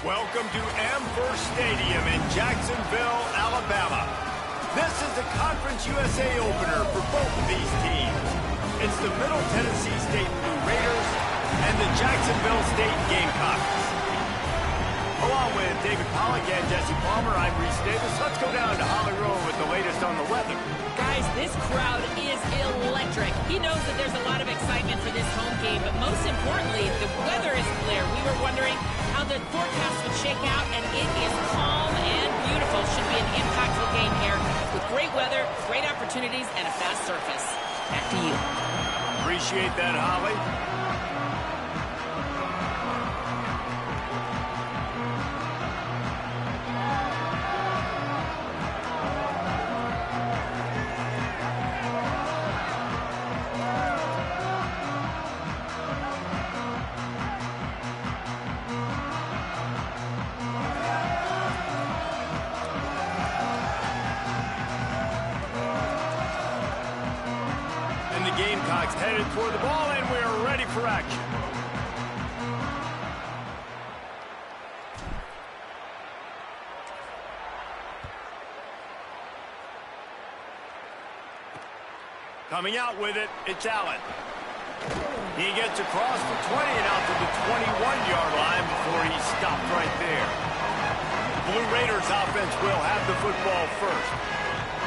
Welcome to Amherst Stadium in Jacksonville, Alabama. This is the Conference USA opener for both of these teams. It's the Middle Tennessee State Blue Raiders and the Jacksonville State Gamecocks. Along with David Pollack and Jesse Palmer, I'm Reese Davis. Let's go down to Holly Road with the latest on the weather. Guys, this crowd is electric. He knows that there's a lot of excitement for this home game, but most importantly, the weather is clear. We were wondering how the forecast would shake out, and it is calm and beautiful. Should be an impactful game here with great weather, great opportunities, and a fast surface. Back to you. Appreciate that, Holly. Gamecocks headed toward the ball, and we are ready for action. Coming out with it, it's Allen. He gets across the 20 and out to the 21-yard line before he's stopped right there. The Blue Raiders offense will have the football first.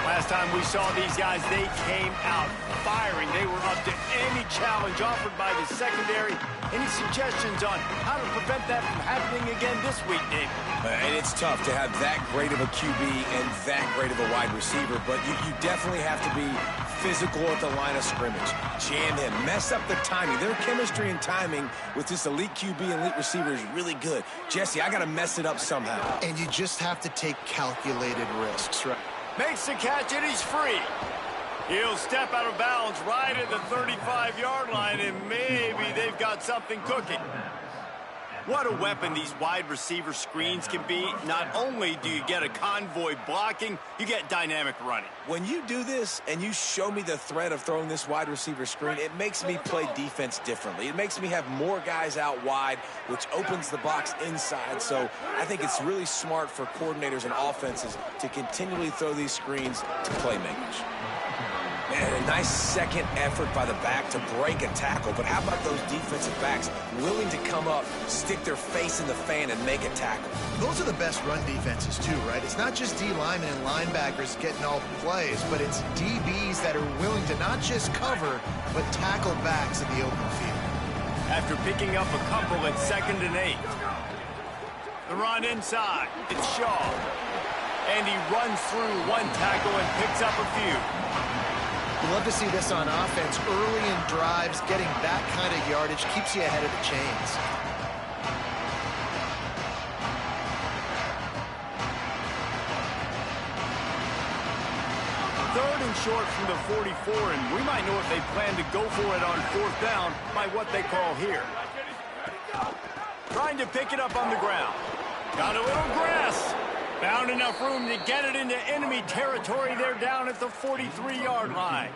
Last time we saw these guys, they came out firing. They were up to any challenge offered by the secondary. Any suggestions on how to prevent that from happening again this week, Dave? And it's tough to have that great of a QB and that great of a wide receiver, but you definitely have to be physical at the line of scrimmage. Jam him, mess up the timing. Their chemistry and timing with this elite QB and elite receiver is really good. Jesse, I got to mess it up somehow. And you just have to take calculated risks, right? Makes the catch, and he's free. He'll step out of bounds right at the 35-yard line, and maybe they've got something cooking. What a weapon these wide receiver screens can be. Not only do you get a convoy blocking, you get dynamic running. When you do this and you show me the threat of throwing this wide receiver screen, it makes me play defense differently. It makes me have more guys out wide, which opens the box inside. So I think it's really smart for coordinators and offenses to continually throw these screens to playmakers. Man, a nice second effort by the back to break a tackle. But how about those defensive backs willing to come up, stick their face in the fan, and make a tackle? Those are the best run defenses, too, right? It's not just D linemen and linebackers getting all the plays, but it's DBs that are willing to not just cover, but tackle backs in the open field. After picking up a couple at 2nd and 8. The run inside. It's Shaw. And he runs through one tackle and picks up a few. You love to see this on offense. Early in drives, getting that kind of yardage keeps you ahead of the chains. Third and short from the 44, and we might know if they plan to go for it on 4th down by what they call here. Trying to pick it up on the ground. Got a little grass. Found enough room to get it into enemy territory. They're down at the 43-yard line.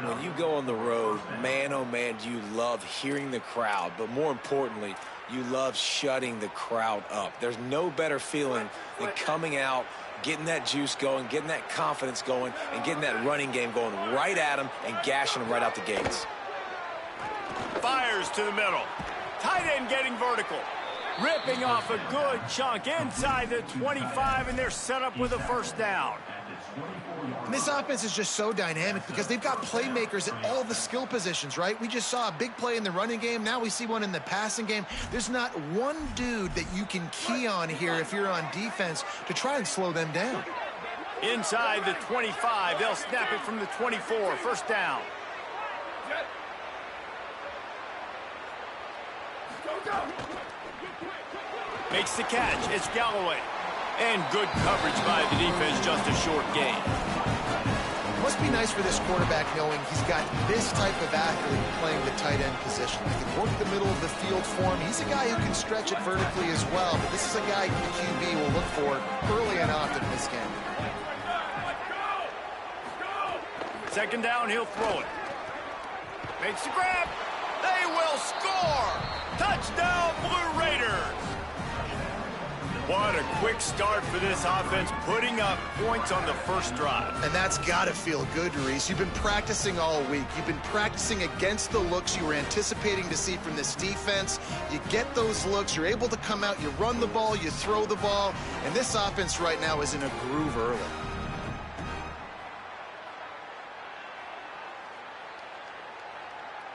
When you go on the road, man, oh man, do you love hearing the crowd. But more importantly, you love shutting the crowd up. There's no better feeling than coming out, getting that juice going, getting that confidence going, and getting that running game going right at them and gashing them right out the gates. Fires to the middle. Tight end getting vertical. Ripping off a good chunk inside the 25, and they're set up with a 1st down. And this offense is just so dynamic because they've got playmakers at all the skill positions, right? We just saw a big play in the running game. Now we see one in the passing game. There's not one dude that you can key on here if you're on defense to try and slow them down. Inside the 25, they'll snap it from the 24, 1st down. Makes the catch. It's Galloway. And good coverage by the defense, just a short gain. It must be nice for this quarterback knowing he's got this type of athlete playing the tight end position. He can work the middle of the field for him. He's a guy who can stretch it vertically as well, but this is a guy the QB will look for early and often in this game. 2nd down, he'll throw it. Makes the grab. They will score. Touchdown, Blue Raiders. What a quick start for this offense, putting up points on the first drive. And that's got to feel good, Reese. You've been practicing all week. You've been practicing against the looks you were anticipating to see from this defense. You get those looks, you're able to come out, you run the ball, you throw the ball, and this offense right now is in a groove early.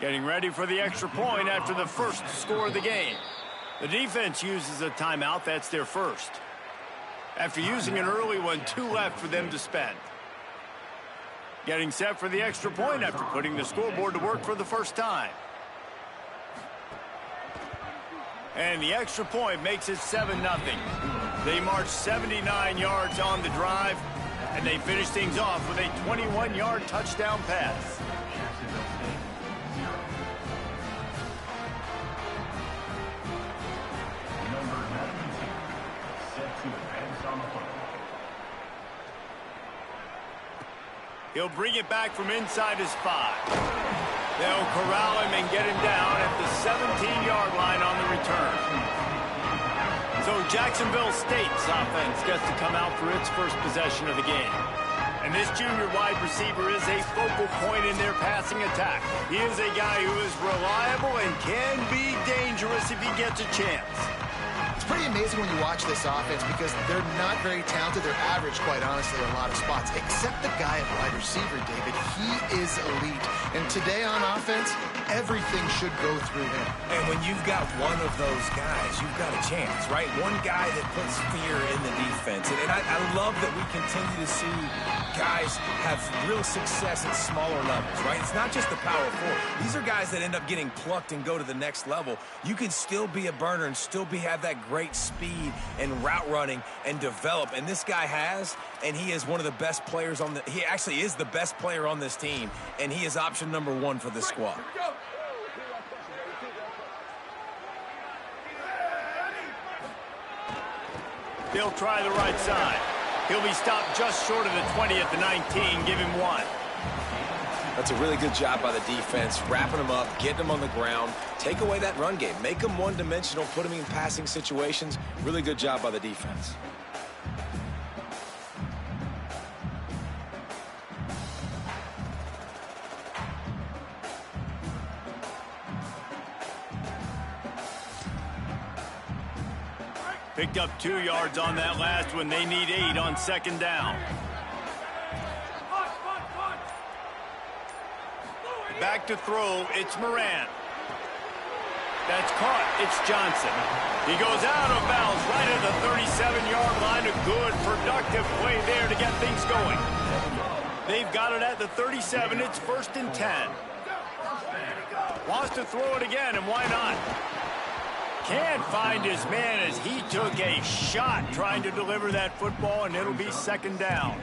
Getting ready for the extra point after the first score of the game. The defense uses a timeout. That's their first. After using an early one, 2 left for them to spend. Getting set for the extra point after putting the scoreboard to work for the first time. And the extra point makes it 7-0. They march 79 yards on the drive, and they finish things off with a 21-yard touchdown pass. He'll bring it back from inside his 5. They'll corral him and get him down at the 17-yard line on the return. So Jacksonville State's offense gets to come out for its first possession of the game. And this junior wide receiver is a focal point in their passing attack. He is a guy who is reliable and can be dangerous if he gets a chance. It's pretty amazing when you watch this offense because they're not very talented. They're average, quite honestly, in a lot of spots, except the guy at wide receiver, David. He is elite. And today on offense, everything should go through him. And when you've got one of those guys, you've got a chance, right? One guy that puts fear in the defense. And I love that we continue to see guys have real success at smaller levels, right? It's not just the power 4. These are guys that end up getting plucked and go to the next level. You can still be a burner and still have that great speed and route running and develop. And this guy has, and he is one of the best players on he actually is the best player on this team, and he is option number 1 for the squad. They'll try the right side. He'll be stopped just short of the 20 at the 19. Give him 1. That's a really good job by the defense, wrapping them up, getting them on the ground, take away that run game, make them one-dimensional, put them in passing situations. Really good job by the defense. Picked up 2 yards on that last one. They need 8 on second down. Back to throw, it's Moran. That's caught, it's Johnson. He goes out of bounds right at the 37-yard line. A good, productive play there to get things going. They've got it at the 37. It's 1st and 10. Wants to throw it again, and why not? Can't find his man as he took a shot trying to deliver that football, and it'll be 2nd down.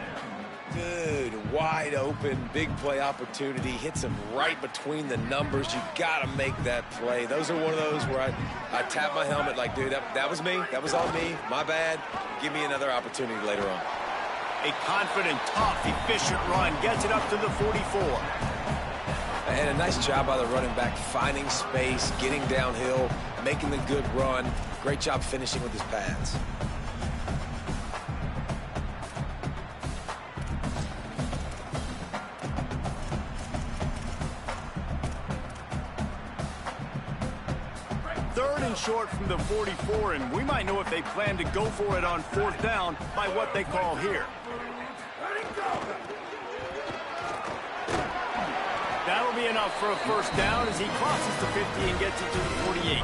Good, wide open, big play opportunity. Hits him right between the numbers. You got to make that play. Those are one of those where I tap my helmet like, dude, that was me. That was on me. My bad. Give me another opportunity later on. A confident, tough, efficient run. Gets it up to the 44. And a nice job by the running back, finding space, getting downhill, making the good run. Great job finishing with his pads. Third and short from the 44, and we might know if they plan to go for it on 4th down by what they call here. That'll be enough for a 1st down as he crosses the 50 and gets it to the 48.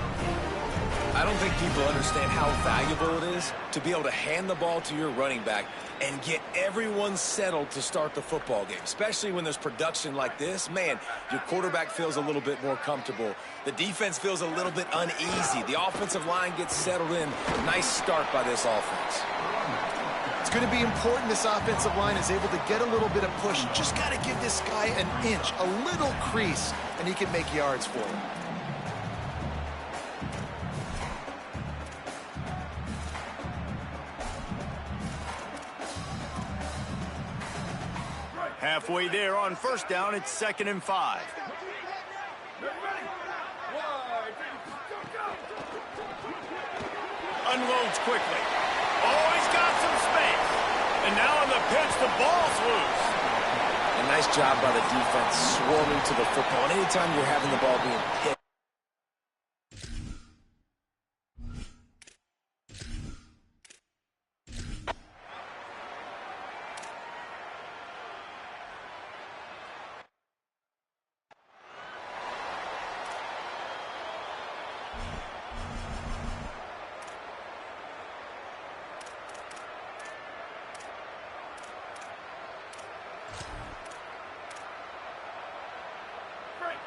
I don't think people understand how valuable it is to be able to hand the ball to your running back and get everyone settled to start the football game, especially when there's production like this. Man, your quarterback feels a little bit more comfortable. The defense feels a little bit uneasy. The offensive line gets settled in. Nice start by this offense. It's going to be important this offensive line is able to get a little bit of push. Just got to give this guy an inch, a little crease, and he can make yards for him. Halfway there on 1st down, it's 2nd and 5. Unloads quickly. And now on the pitch, the ball's loose. A nice job by the defense swarming to the football. And anytime you're having the ball being hit,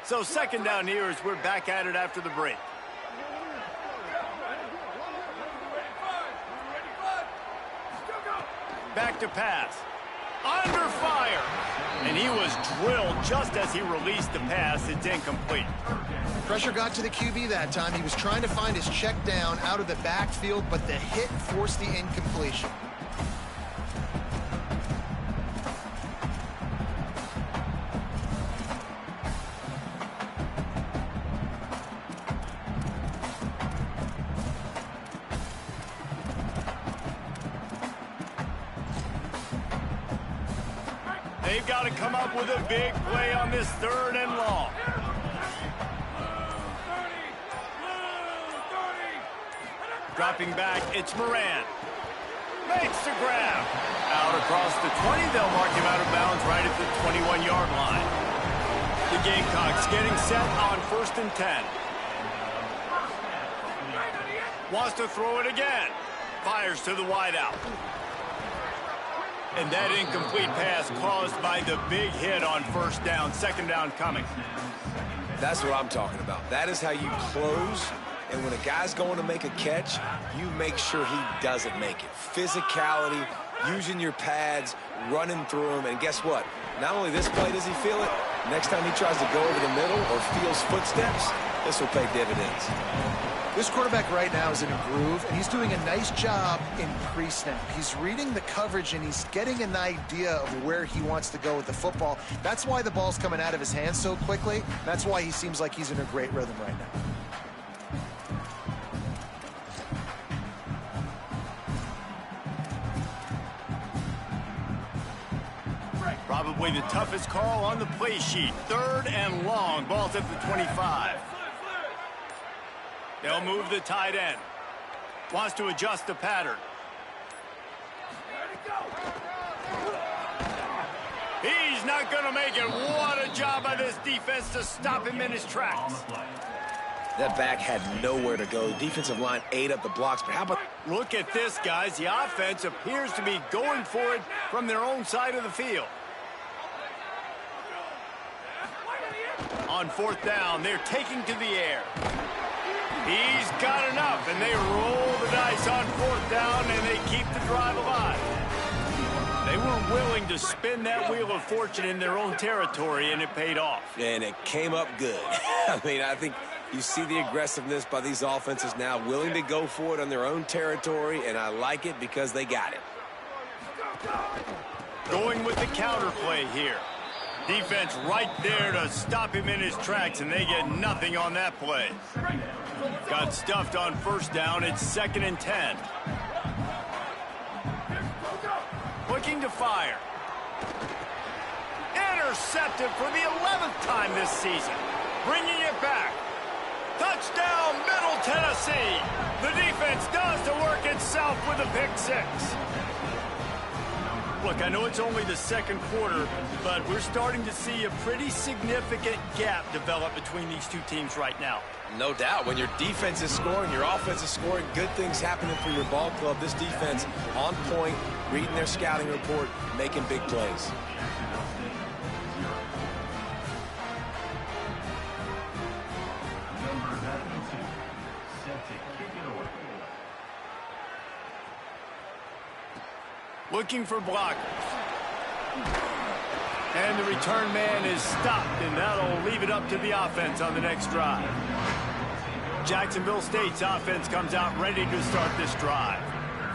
so second down here as we're back at it after the break. Back to pass. Under fire. And he was drilled just as he released the pass. It's incomplete. Pressure got to the QB that time. He was trying to find his check down out of the backfield, but the hit forced the incompletion. They've got to come up with a big play on this third and long. Dropping back, it's Moran. Makes the grab. Out across the 20, they'll mark him out of bounds right at the 21-yard line. The Gamecocks getting set on 1st and 10. Wants to throw it again. Fires to the wideout. And that incomplete pass caused by the big hit on 1st down. 2nd down coming. that's what I'm talking about. That is how you close. And when a guy's going to make a catch, you make sure he doesn't make it. Physicality, using your pads, running through him. And guess what? Not only this play does he feel it, next time he tries to go over the middle or feels footsteps, this will pay dividends. This quarterback right now is in a groove, and he's doing a nice job in pre-snap. He's reading the coverage, and he's getting an idea of where he wants to go with the football. That's why the ball's coming out of his hands so quickly. That's why he seems like he's in a great rhythm right now. Probably the toughest call on the play sheet. 3rd and long. Ball's at the 25. They'll move the tight end. Wants to adjust the pattern. He's not going to make it. What a job by this defense to stop him in his tracks. That back had nowhere to go. The defensive line ate up the blocks, but how about... Look at this, guys. The offense appears to be going for it from their own side of the field. On 4th down, they're taking to the air. He's got enough, and they roll the dice on 4th down, and they keep the drive alive. They were willing to spin that wheel of fortune in their own territory, and it paid off. And it came up good. I mean, I think you see the aggressiveness by these offenses now, willing to go for it on their own territory, and I like it because they got it. Going with the counter play here. Defense right there to stop him in his tracks, and they get nothing on that play. Got stuffed on 1st down. It's 2nd and 10. Looking to fire. Intercepted for the 11th time this season. Bringing it back. Touchdown, Middle Tennessee. The defense does the work itself with a pick 6. Look, I know it's only the 2nd quarter, but we're starting to see a pretty significant gap develop between these two teams right now. No doubt. When your defense is scoring, your offense is scoring, good things happening for your ball club. This defense on point, reading their scouting report, making big plays. Looking for blockers. And the return man is stopped, and that'll leave it up to the offense on the next drive. Jacksonville State's offense comes out ready to start this drive.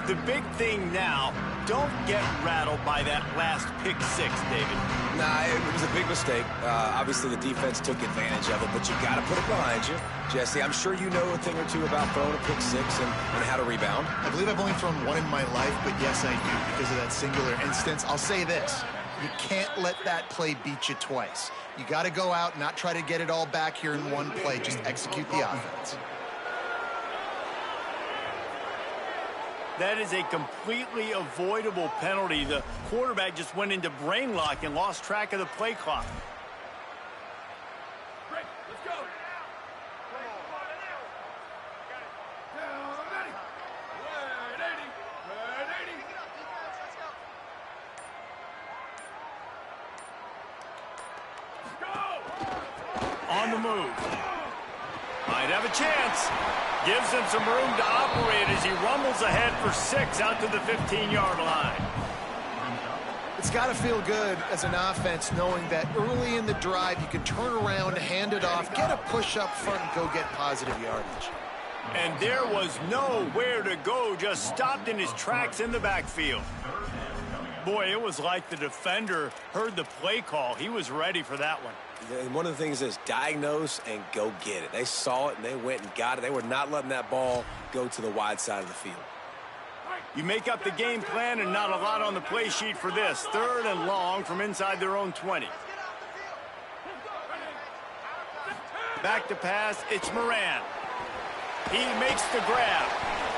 The big thing now don't get rattled by that last pick six, David. Nah, it was a big mistake. Obviously, the defense took advantage of it, but you got to put it behind you. Jesse, I'm sure you know a thing or two about throwing a pick six and how to rebound. I believe I've only thrown one in my life, but yes, I do because of that singular instance. I'll say this. You can't let that play beat you twice. You got to go out and not try to get it all back here in one play. Just execute the offense. That is a completely avoidable penalty. The quarterback just went into brain lock and lost track of the play clock. Let's go. On the move. Might have a chance. Gives him some room to operate as he rumbles ahead for 6 out to the 15-yard line. It's got to feel good as an offense knowing that early in the drive you can turn around, hand it off, get a push up front, and go get positive yardage. And there was nowhere to go, just stopped in his tracks in the backfield. Boy, it was like the defender heard the play call. He was ready for that one. And one of the things is diagnose and go get it. They saw it and they went and got it. They were not letting that ball go to the wide side of the field. You make up the game plan and not a lot on the play sheet for this. 3rd and long from inside their own 20. Back to pass, it's Moran. He makes the grab.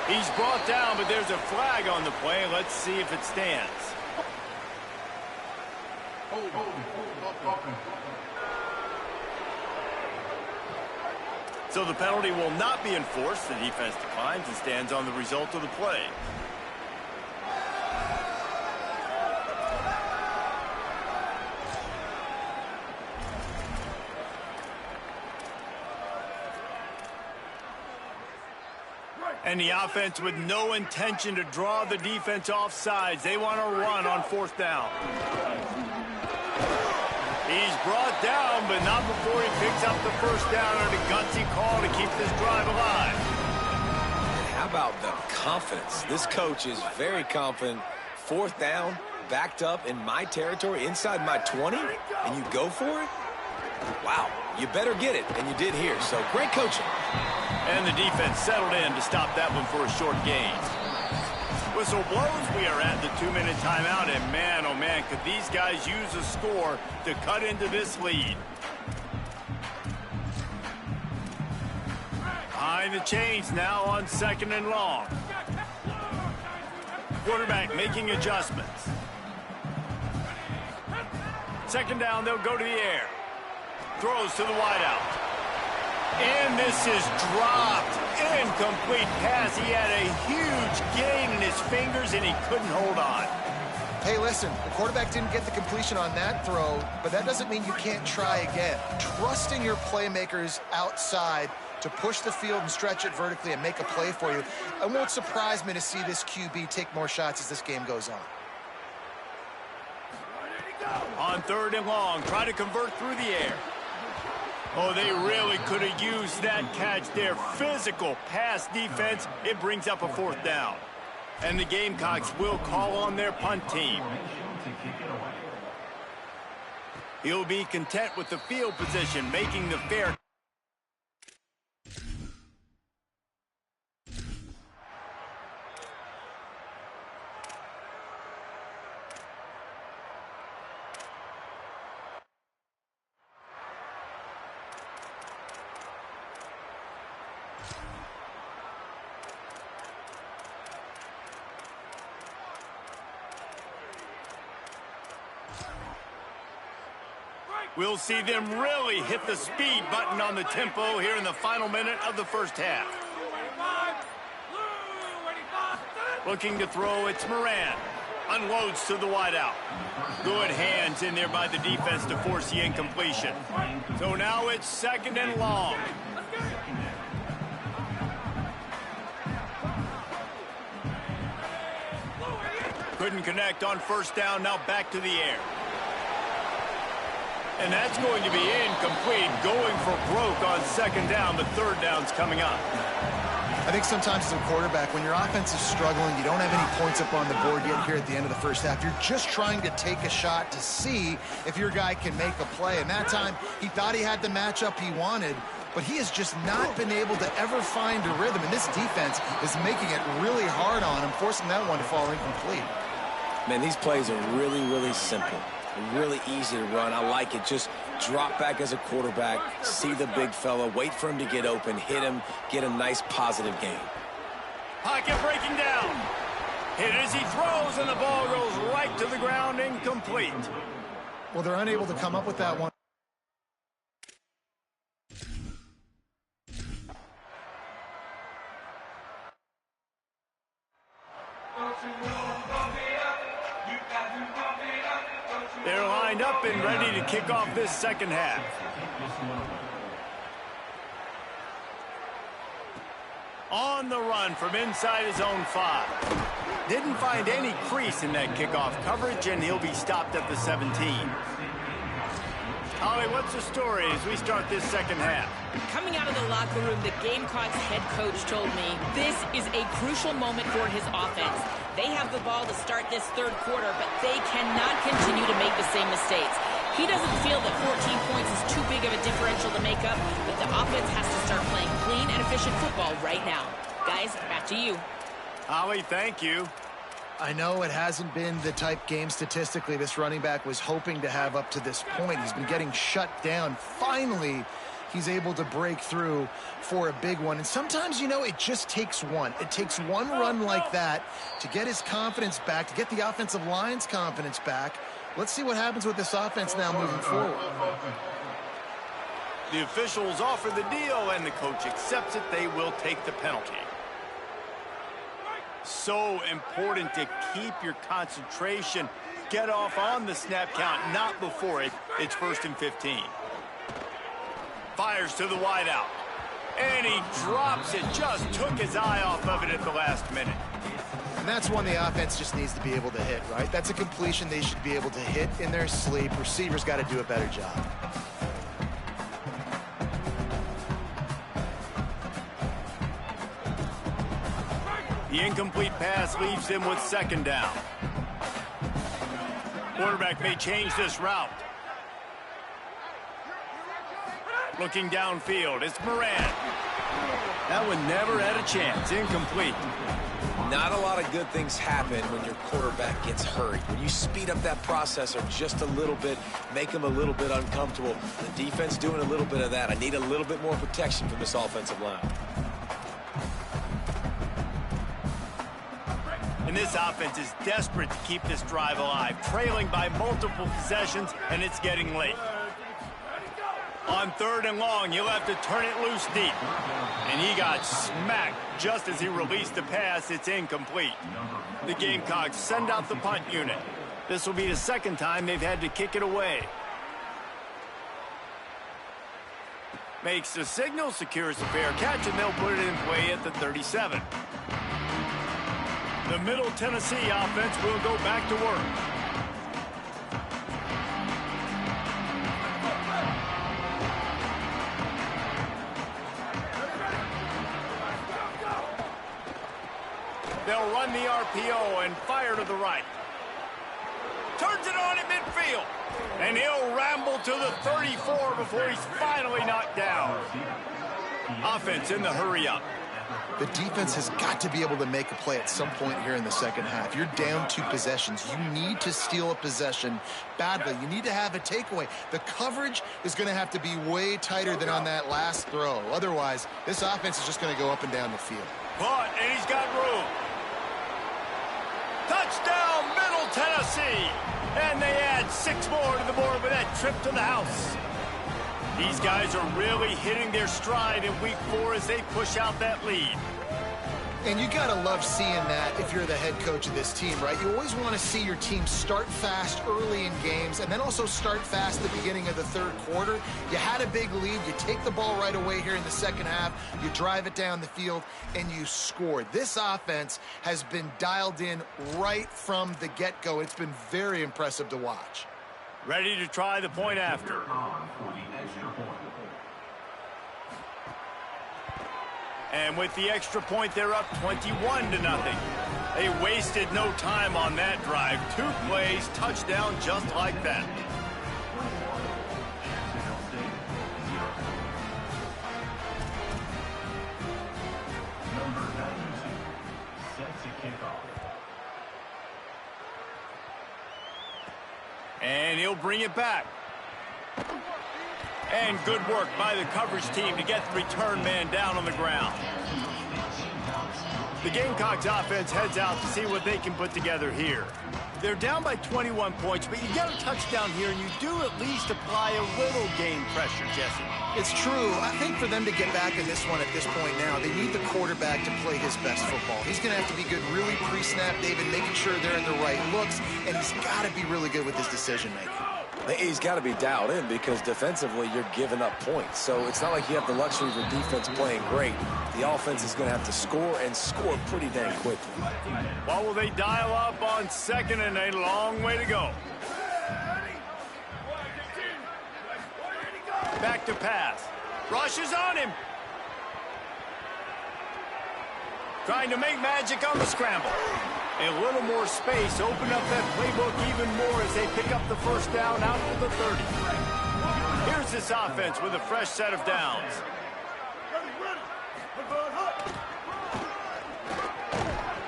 He's brought down, but there's a flag on the play. Let's see if it stands. So the penalty will not be enforced. The defense declines and stands on the result of the play. And the offense with no intention to draw the defense off sides. They want to run on 4th down. He's brought down, but not before he picks up the 1st down on a gutsy call to keep this drive alive. And how about the confidence? This coach is very confident. 4th down, backed up in my territory, inside my 20, and you go for it? Wow, you better get it, and you did here. So great coaching. And the defense settled in to stop that one for a short gain. Whistle blows, we are at the 2-minute timeout, and man, oh man, could these guys use a score to cut into this lead. Behind the chains now on 2nd and long. Quarterback making adjustments. 2nd down, they'll go to the air. Throws to the wideout. And this is dropped. Incomplete pass. He had a huge gain in his fingers, and he couldn't hold on. Hey, listen, the quarterback didn't get the completion on that throw, but that doesn't mean you can't try again. Trusting your playmakers outside to push the field and stretch it vertically and make a play for you. It won't surprise me to see this QB take more shots as this game goes on. On 3rd and long, try to convert through the air. Oh, they really could have used that catch there. Physical pass defense. It brings up a 4th down. And the Gamecocks will call on their punt team. He'll be content with the field position, making the fair. We'll see them really hit the speed button on the tempo here in the final minute of the 1st half. Looking to throw, it's Moran. Unloads to the wideout. Good hands in there by the defense to force the incompletion. So now it's 2nd and long. Couldn't connect on 1st down, now back to the air. And that's going to be incomplete, going for broke on 2nd down, but 3rd down's coming up. I think sometimes as a quarterback, when your offense is struggling, you don't have any points up on the board yet here at the end of the first half. You're just trying to take a shot to see if your guy can make a play. And that time, he thought he had the matchup he wanted, but he has just not been able to ever find a rhythm. And this defense is making it really hard on him, forcing that one to fall incomplete. Man, these plays are really, really simple. Really easy to run. I like it. Just drop back as a quarterback, see the big fella, wait for him to get open, hit him, get a nice positive gain. Pocket breaking down. Hit as he throws, and the ball goes right to the ground, incomplete. Well, they're unable to come up with that one. They're lined up and ready to kick off this second half. On the run from inside his own 5. Didn't find any crease in that kickoff coverage, and he'll be stopped at the 17. Holly, what's the story as we start this second half? Coming out of the locker room, the Gamecocks head coach told me this is a crucial moment for his offense. They have the ball to start this third quarter, but they cannot continue to make the same mistakes. He doesn't feel that 14 points is too big of a differential to make up, but the offense has to start playing clean and efficient football right now. Guys, back to you. Holly, thank you. I know it hasn't been the type game statistically this running back was hoping to have up to this point. He's been getting shut down. Finally, he's able to break through for a big one. And sometimes, you know, it just takes one. It takes one run like that to get his confidence back, to get the offensive line's confidence back. Let's see what happens with this offense now moving forward. The officials offer the deal, and the coach accepts it. They will take the penalty. So important to keep your concentration. Get off on the snap count, not before it. It's 1st and 15. Fires to the wideout. And he drops it. Just took his eye off of it at the last minute. And that's one the offense just needs to be able to hit, right? That's a completion they should be able to hit in their sleep. Receivers got to do a better job. The incomplete pass leaves him with 2nd down. Quarterback may change this route. Looking downfield, it's Moran. That one never had a chance. Incomplete. Not a lot of good things happen when your quarterback gets hurt. When you speed up that process or just a little bit, make him a little bit uncomfortable. The defense doing a little bit of that. I need a little bit more protection from this offensive line. And this offense is desperate to keep this drive alive, trailing by multiple possessions, and it's getting late. On 3rd and long, you'll have to turn it loose deep. And he got smacked just as he released the pass. It's incomplete. The Gamecocks send out the punt unit. This will be the 2nd time they've had to kick it away. Makes the signal, secures the fair catch, and they'll put it in play at the 37. The Middle Tennessee offense will go back to work. They'll run the RPO and fire to the right. Turns it on at midfield. And he'll ramble to the 34 before he's finally knocked down. Offense in the hurry up. The defense has got to be able to make a play at some point here in the second half. You're down 2 possessions. You need to steal a possession badly. You need to have a takeaway. The coverage is going to have to be way tighter than on that last throw. Otherwise, this offense is just going to go up and down the field. Caught, and he's got room. Touchdown, Middle Tennessee. And they add 6 more to the board with that trip to the house. These guys are really hitting their stride in week 4 as they push out that lead. And you got to love seeing that if you're the head coach of this team, right? You always want to see your team start fast early in games and then also start fast at the beginning of the 3rd quarter. You had a big lead. You take the ball right away here in the second half. You drive it down the field, and you score. This offense has been dialed in right from the get-go. It's been very impressive to watch. Ready to try the point after. And with the extra point, they're up 21-0. They wasted no time on that drive. 2 plays, touchdown just like that. And he'll bring it back. And good work by the coverage team to get the return man down on the ground. The Gamecocks offense heads out to see what they can put together here. They're down by 21 points, but you get a touchdown here, and you do at least apply a little game pressure, Jesse. It's true. I think for them to get back in this one at this point now, they need the quarterback to play his best football. He's going to have to be good really pre-snap, David, making sure they're in the right looks, and he's got to be really good with his decision-making. He's got to be dialed in because defensively you're giving up points. So it's not like you have the luxury of your defense playing great. The offense is going to have to score and score pretty dang quickly. What will they dial up on second and a long way to go? Back to pass. Rush is on him. Trying to make magic on the scramble. A little more space, open up that playbook even more as they pick up the first down out to the 30. Here's this offense with a fresh set of downs.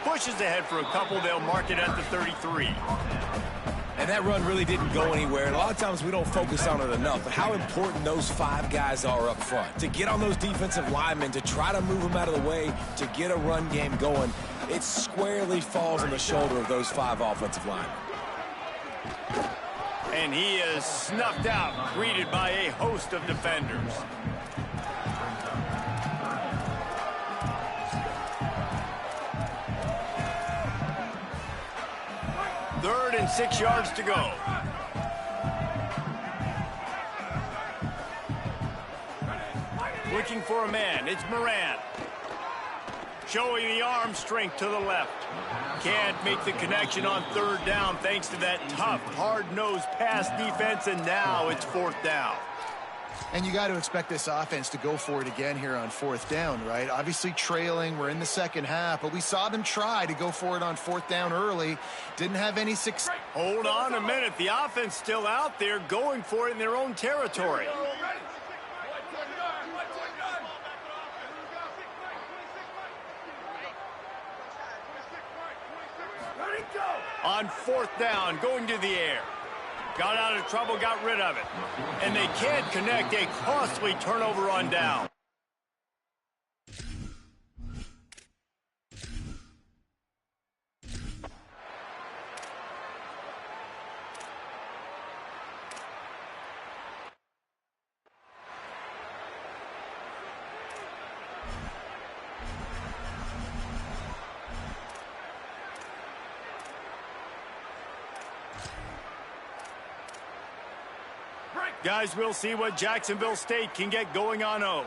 Pushes ahead for a couple, they'll mark it at the 33. And that run really didn't go anywhere. And a lot of times we don't focus on it enough, but how important those 5 guys are up front. To get on those defensive linemen, to try to move them out of the way, to get a run game going, it squarely falls on the shoulder of those 5 offensive linemen. And he is snuffed out, greeted by a host of defenders. Third and 6 yards to go. Looking for a man. It's Moran. Showing the arm strength to the left. Can't make the connection on 3rd down thanks to that tough, hard-nosed pass defense, and now it's 4th down. And you got to expect this offense to go for it again here on 4th down, right? Obviously trailing, we're in the second half, but we saw them try to go for it on 4th down early. Didn't have any success. Hold on a minute. The offense still out there going for it in their own territory. On 4th down, going to the air. Got out of trouble, got rid of it. And they can't connect, a costly turnover on down. Guys, we'll see what Jacksonville State can get going on O.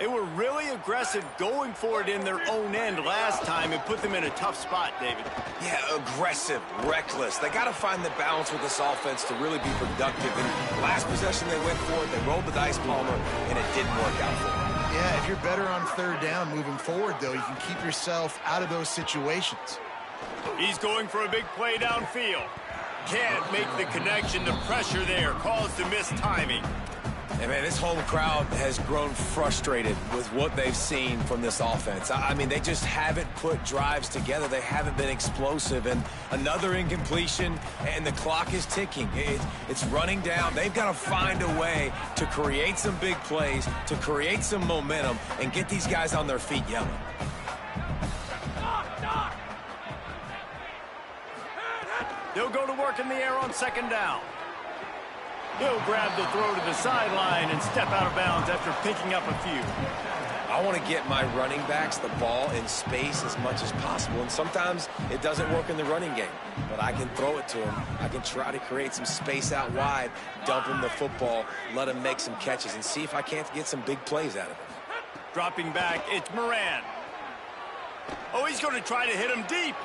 They were really aggressive going for it in their own end last time and put them in a tough spot, David. Yeah, aggressive, reckless. They got to find the balance with this offense to really be productive. And last possession they went for it, they rolled the dice, Palmer, and it didn't work out for them. Yeah, if you're better on 3rd down moving forward, though, you can keep yourself out of those situations. He's going for a big play downfield. Can't make the connection. The pressure there caused the missed timing. And, man, this home crowd has grown frustrated with what they've seen from this offense. I mean, they just haven't put drives together. They haven't been explosive. And another incompletion, and the clock is ticking. It's running down. They've got to find a way to create some big plays, to create some momentum, and get these guys on their feet yelling. They'll go to work in the air on 2nd down. He'll grab the throw to the sideline and step out of bounds after picking up a few. I want to get my running backs the ball in space as much as possible. And sometimes it doesn't work in the running game. But I can throw it to him. I can try to create some space out wide, dump him the football, let him make some catches, and see if I can't get some big plays out of him. Dropping back, it's Moran. Oh, he's going to try to hit him deep.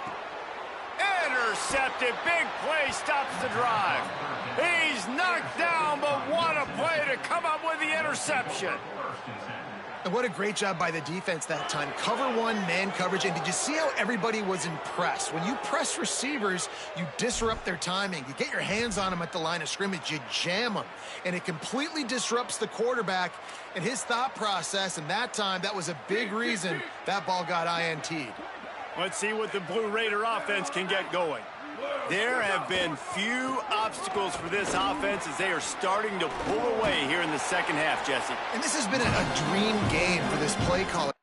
Intercepted. Big play stops the drive. He's knocked down, but what a play to come up with the interception. And what a great job by the defense that time. Cover one, man coverage. And did you see how everybody was impressed? When you press receivers, you disrupt their timing. You get your hands on them at the line of scrimmage. You jam them. And it completely disrupts the quarterback and his thought process. And that time, that was a big reason that ball got INT'd. Let's see what the Blue Raider offense can get going. There have been few obstacles for this offense as they are starting to pull away here in the second half, Jesse. And this has been a dream game for this play caller.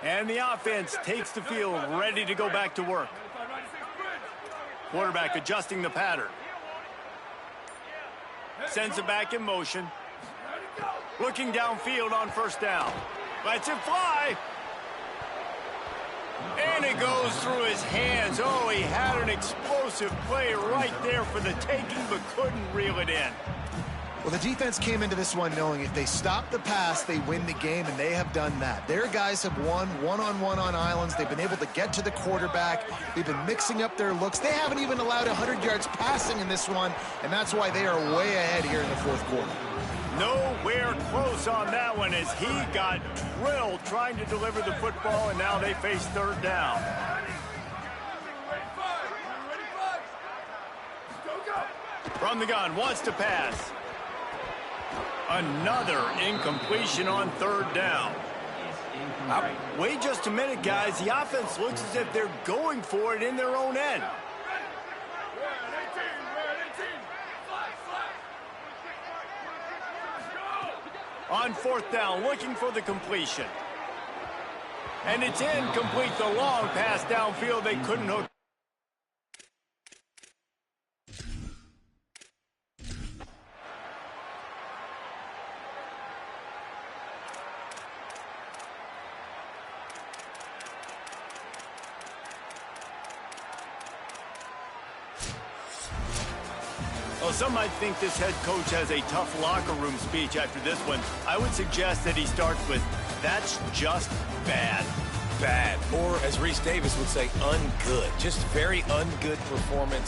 And the offense takes the field, ready to go back to work. Quarterback adjusting the pattern. Sends it back in motion. Looking downfield on first down. Lets it fly. And it goes through his hands. Oh, he had an explosive play right there for the taking, but couldn't reel it in. Well, the defense came into this one knowing if they stop the pass, they win the game, and they have done that. Their guys have won one-on-one on islands. They've been able to get to the quarterback. They've been mixing up their looks. They haven't even allowed 100 yards passing in this one, and that's why they are way ahead here in the fourth quarter. Nowhere close on that one as he got drilled trying to deliver the football, and now they face third down. From the gun, wants to pass. Another incompletion on third down. Wait just a minute, guys. The offense looks as if they're going for it in their own end. On fourth down, looking for the completion. And it's incomplete. The long pass downfield, they couldn't hook. Well, some might think this head coach has a tough locker room speech after this one. I would suggest that he starts with, "That's just bad." Bad. Or, as Reese Davis would say, ungood. Just very ungood performance.